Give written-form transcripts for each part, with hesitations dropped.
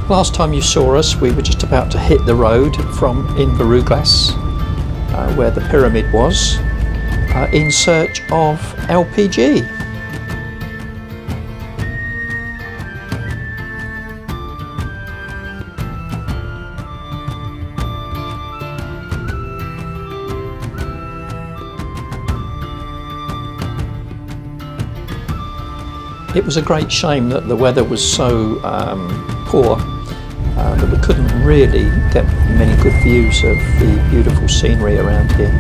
Last time you saw us, we were just about to hit the road from in Veruglas, where the pyramid was, in search of LPG. It was a great shame that the weather was so poor that we couldn't really get many good views of the beautiful scenery around here.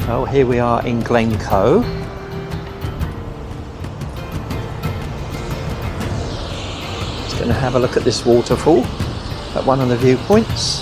Well, here we are in Glencoe. Just going to have a look at this waterfall at one of the viewpoints.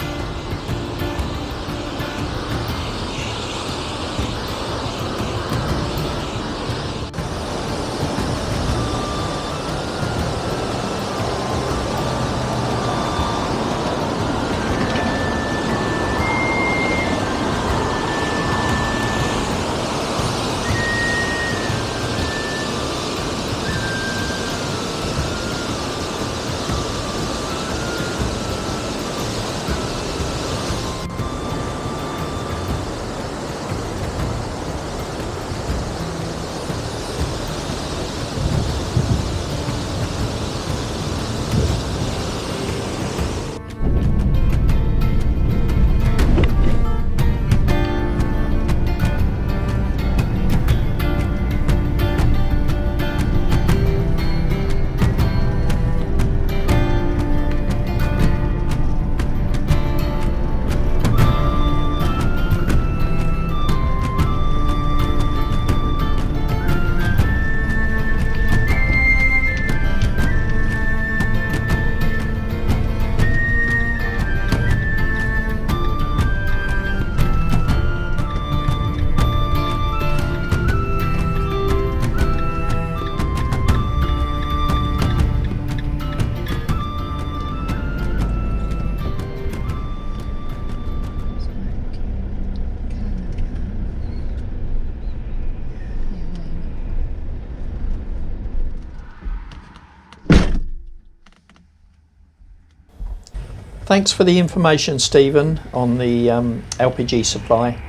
Thanks for the information, Stephen, on the LPG supply.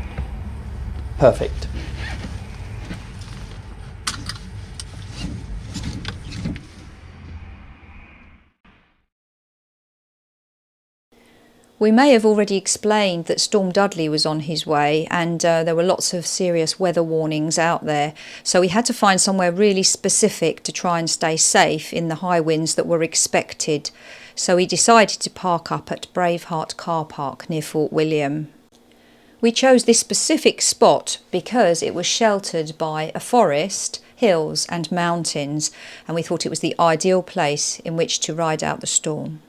Perfect. We may have already explained that Storm Dudley was on his way, and there were lots of serious weather warnings out there, so we had to find somewhere really specific to try and stay safe in the high winds that were expected. So we decided to park up at Braveheart car park near Fort William. We chose this specific spot because it was sheltered by a forest, hills and mountains, and we thought it was the ideal place in which to ride out the storm.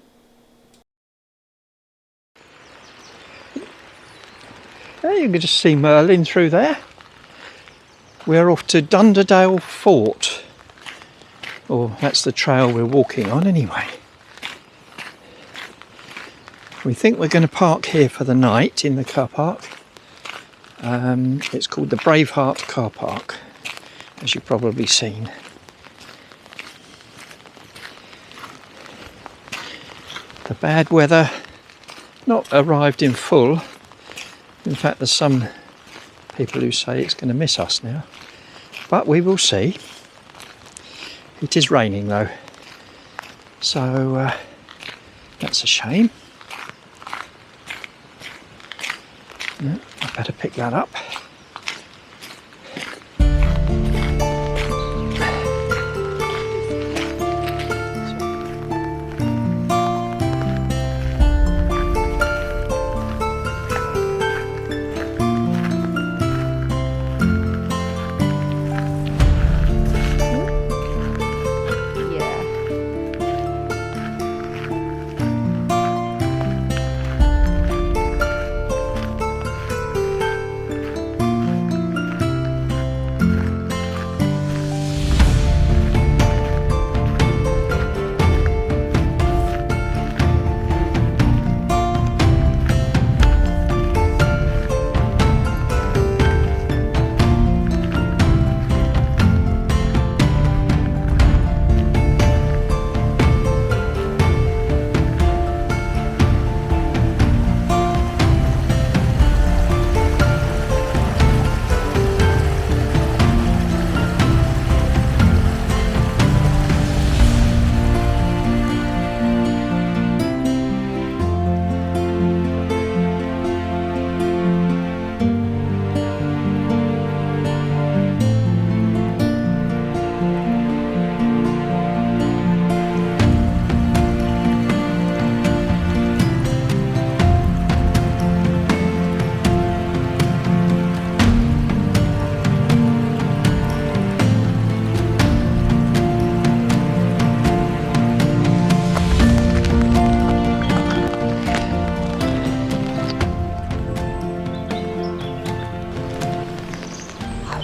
There you can just see Merlin through there. We're off to Dunderdale Fort. Or that's the trail we're walking on anyway. We think we're going to park here for the night in the car park. It's called the Braveheart car park, as you've probably seen. The bad weather not arrived in full. In fact, there's some people who say it's going to miss us now, but we will see. It is raining though, so that's a shame. Yeah, I better pick that up.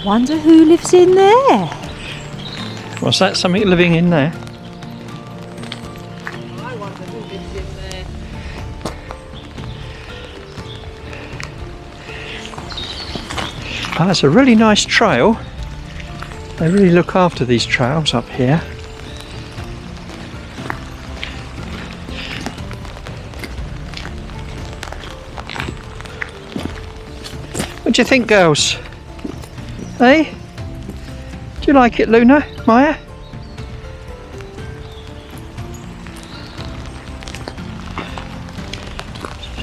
Wonder who lives in there? What's that? Something living in there? I wonder who lives in there. Oh, that's a really nice trail. They really look after these trails up here. What do you think, girls? Hey? Do you like it, Luna? Maya?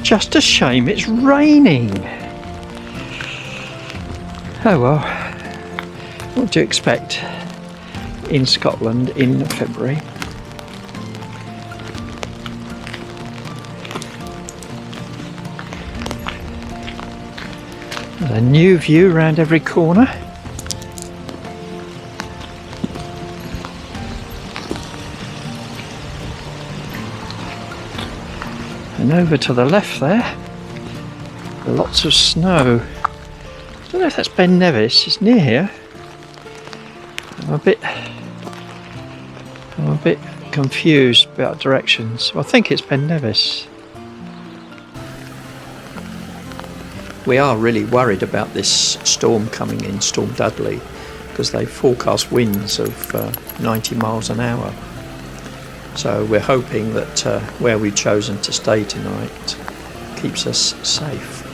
Just a shame it's raining. Oh well, what do you expect in Scotland in February? There's a new view around every corner. And over to the left there, lots of snow. I don't know if that's Ben Nevis, it's near here. I'm a bit confused about directions. Well, I think it's Ben Nevis. We are really worried about this storm coming in, Storm Dudley, because they forecast winds of 90 miles an hour. So we're hoping that where we've chosen to stay tonight keeps us safe.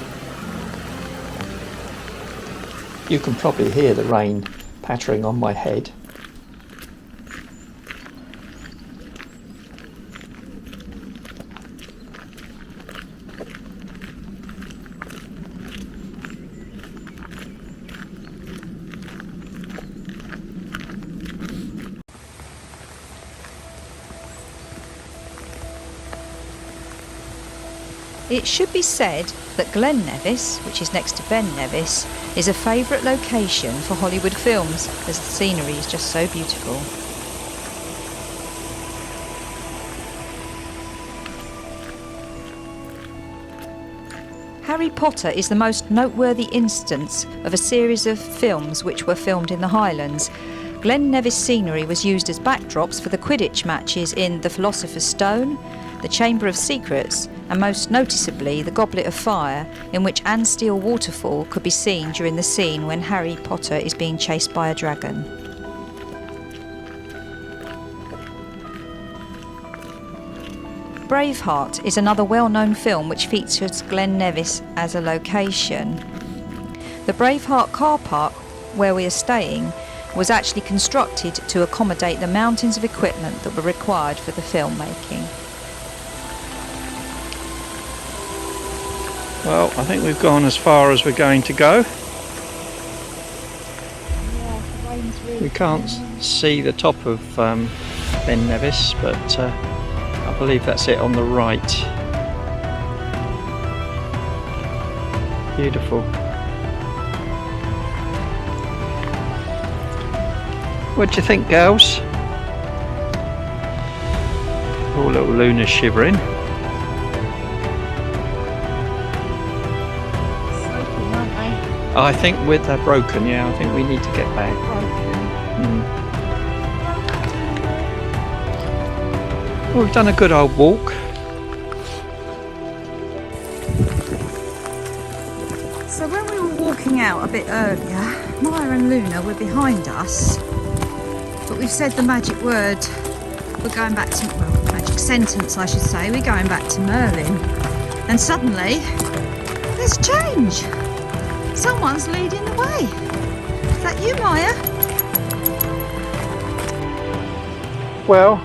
You can probably hear the rain pattering on my head. It should be said that Glen Nevis, which is next to Ben Nevis, is a favourite location for Hollywood films, as the scenery is just so beautiful. Harry Potter is the most noteworthy instance of a series of films which were filmed in the Highlands. Glen Nevis scenery was used as backdrops for the Quidditch matches in The Philosopher's Stone, The Chamber of Secrets, and most noticeably the Goblet of Fire, in which Ansteel Waterfall could be seen during the scene when Harry Potter is being chased by a dragon. Braveheart is another well-known film which features Glen Nevis as a location. The Braveheart car park, where we are staying, was actually constructed to accommodate the mountains of equipment that were required for the filmmaking. Well, I think we've gone as far as we're going to go. We can't see the top of Ben Nevis, but I believe that's it on the right. Beautiful. What do you think, girls? Oh, little Luna's shivering. I think they're broken, yeah. I think we need to get back. Well, we've done a good old walk. So when we were walking out a bit earlier, Maya and Luna were behind us, but we've said the magic word. We're going back to, well, magic sentence I should say, we're going back to Merlin. And suddenly, there's change. Someone's leading the way. Is that you, Maya? Well,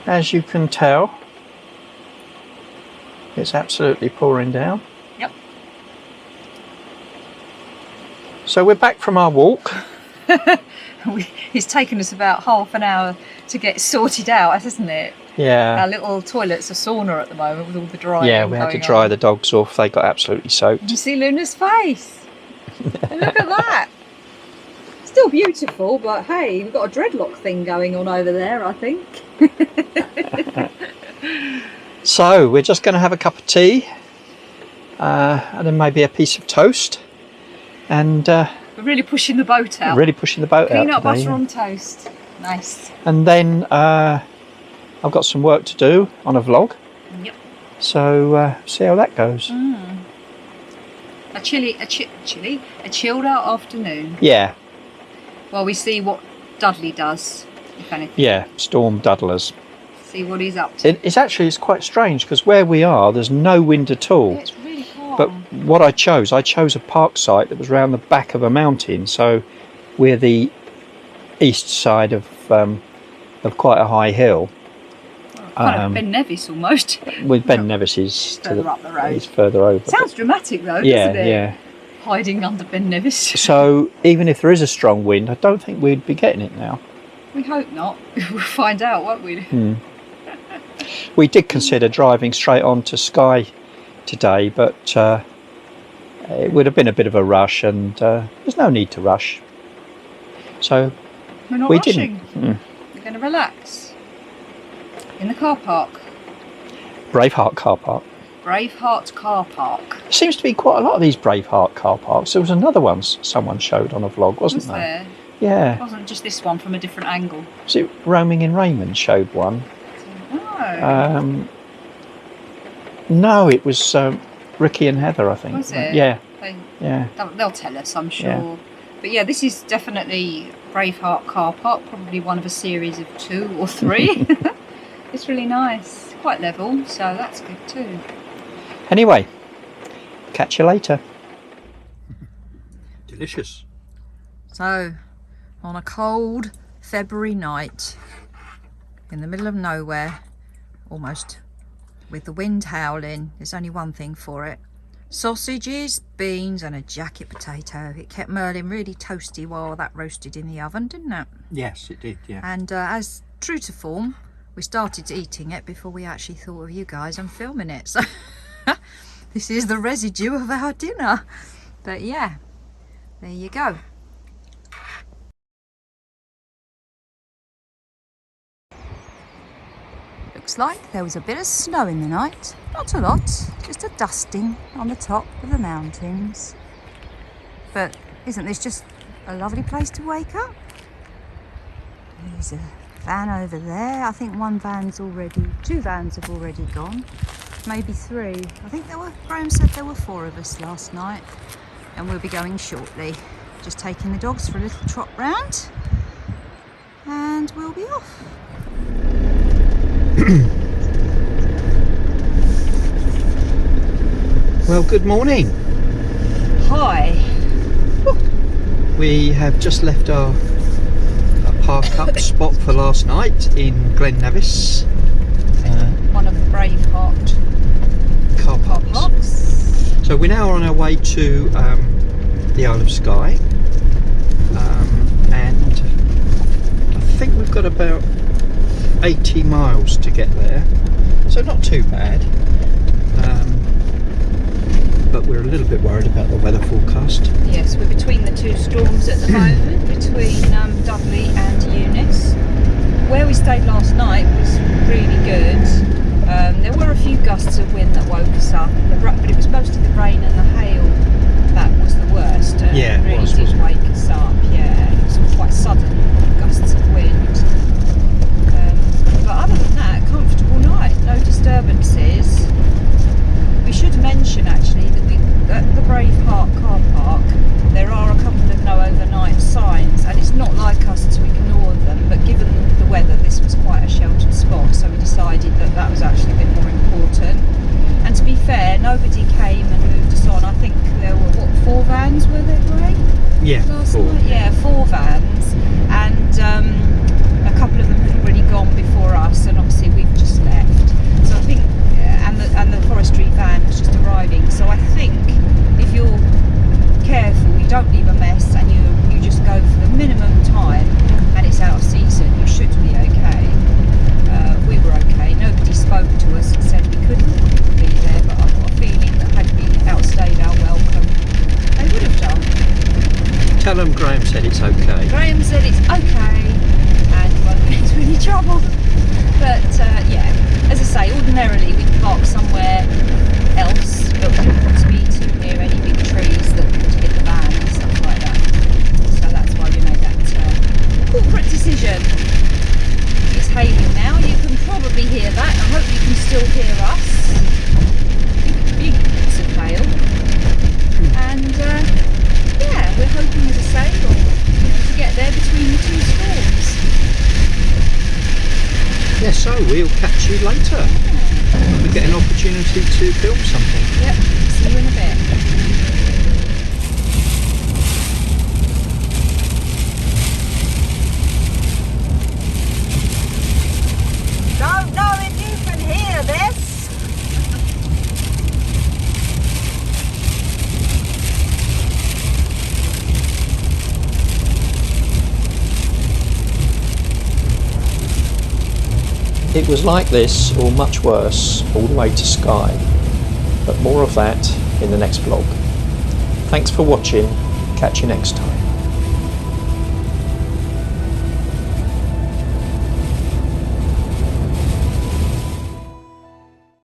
as you can tell, it's absolutely pouring down. Yep. So we're back from our walk. It's taken us about half an hour to get sorted out, hasn't it? Yeah. Our little toilet's a sauna at the moment with all the drying. Yeah, we had to dry the dogs off. They got absolutely soaked. Did you see Luna's face? Look at that. Still beautiful, but hey, we've got a dreadlock thing going on over there, I think. So we're just going to have a cup of tea and then maybe a piece of toast. And we're really pushing the boat out. Really pushing the boat out Peanut today. butter on toast. Nice. And then I've got some work to do on a vlog. Yep. So see how that goes. A chilled out afternoon. Yeah. Well, we see what Dudley does, if anything. Yeah, Storm Dudlers. See what he's up to. It's quite strange because where we are, there's no wind at all. Yeah, it's really calm. But what I chose a park site that was round the back of a mountain. So we're the east side of quite a high hill. Kind of Ben Nevis almost. With Ben Nevis is further up the road. He's further over. Sounds dramatic though, yeah, doesn't it? Yeah. Hiding under Ben Nevis. So even if there is a strong wind, I don't think we'd be getting it now. We hope not. We'll find out, won't we? We did consider driving straight on to Skye today, but it would have been a bit of a rush, and there's no need to rush. So we're not rushing. We're going to relax in the car park. Braveheart car park. Braveheart car park. There seems to be quite a lot of these Braveheart car parks. There was another one someone showed on a vlog, wasn't there? Yeah. It wasn't just this one from a different angle. Was it Roaming in Raymond showed one? No. No, it was Ricky and Heather, I think. Was it? Yeah. Yeah. They'll tell us, I'm sure. Yeah. But yeah, this is definitely Braveheart car park, probably one of a series of 2 or 3. It's really nice. Quite level, so that's good too. Anyway, catch you later. Delicious. So, on a cold February night, in the middle of nowhere, almost, with the wind howling, there's only one thing for it. Sausages, beans and a jacket potato. It kept Merlin really toasty while that roasted in the oven, didn't it? Yes, it did, yeah. And as true to form, we started eating it before we actually thought of you guys and filming it. So this is the residue of our dinner. But yeah, there you go. Looks like there was a bit of snow in the night. Not a lot, just a dusting on the top of the mountains. But isn't this just a lovely place to wake up? There's a van over there. I think 2 vans have already gone, maybe 3. I think Graham said there were 4 of us last night, and we'll be going shortly. Just taking the dogs for a little trot round, and we'll be off. Well, good morning. Hi. We have just left our park-up spot for last night in Glen Nevis. One of the Braveheart car parks. So we're now on our way to the Isle of Skye, and I think we've got about 80 miles to get there, so not too bad, but we're a little bit worried about the weather forecast. Yes, we're between the 2 storms at the moment, between Dudley and Eunice. Where we stayed last night was really good. There were a few gusts of wind that woke us up, but it was mostly the rain and the hail that was the worst. Yeah, it really did wake us up. Yeah, it was quite sudden gusts of wind. But other than that, comfortable night, no disturbances. We should mention actually that at the Braveheart car park there are a couple of no overnight signs, and it's not like us to ignore them, but given the weather this was quite a sheltered spot, so we decided that was actually a bit more important. And to be fair, nobody came and moved us on. I think there were 4 vans, were there, Gray? Yeah, last 4. night? Yeah, 4 vans, and a couple of them had already gone before us, and obviously we've just left. So I think, and the forestry van was just arriving. So I think if you're careful, you don't leave a mess, and you just go for the minimum time, and it's out of season, you should be okay. We were okay. Nobody spoke to us and said we couldn't be there, but I've got a feeling that had we outstayed our welcome, they would have done. Tell them Graham said it's okay. Graham said it's okay, and we won't get into any trouble. But yeah, as I say, ordinarily we'd park somewhere else, but we didn't want to be too near any big trees that could hit the vans. decision. It's hailing now. You can probably hear that. I hope you can still hear us. Big bits of hail. And yeah, we're hoping, as I say, to get there between the two storms. Yeah, so we'll catch you later. We get an opportunity to film something. Yep, see you in a bit. Don't know if you can hear this. It was like this, or much worse, all the way to Skye. But more of that in the next vlog. Thanks for watching. Catch you next time.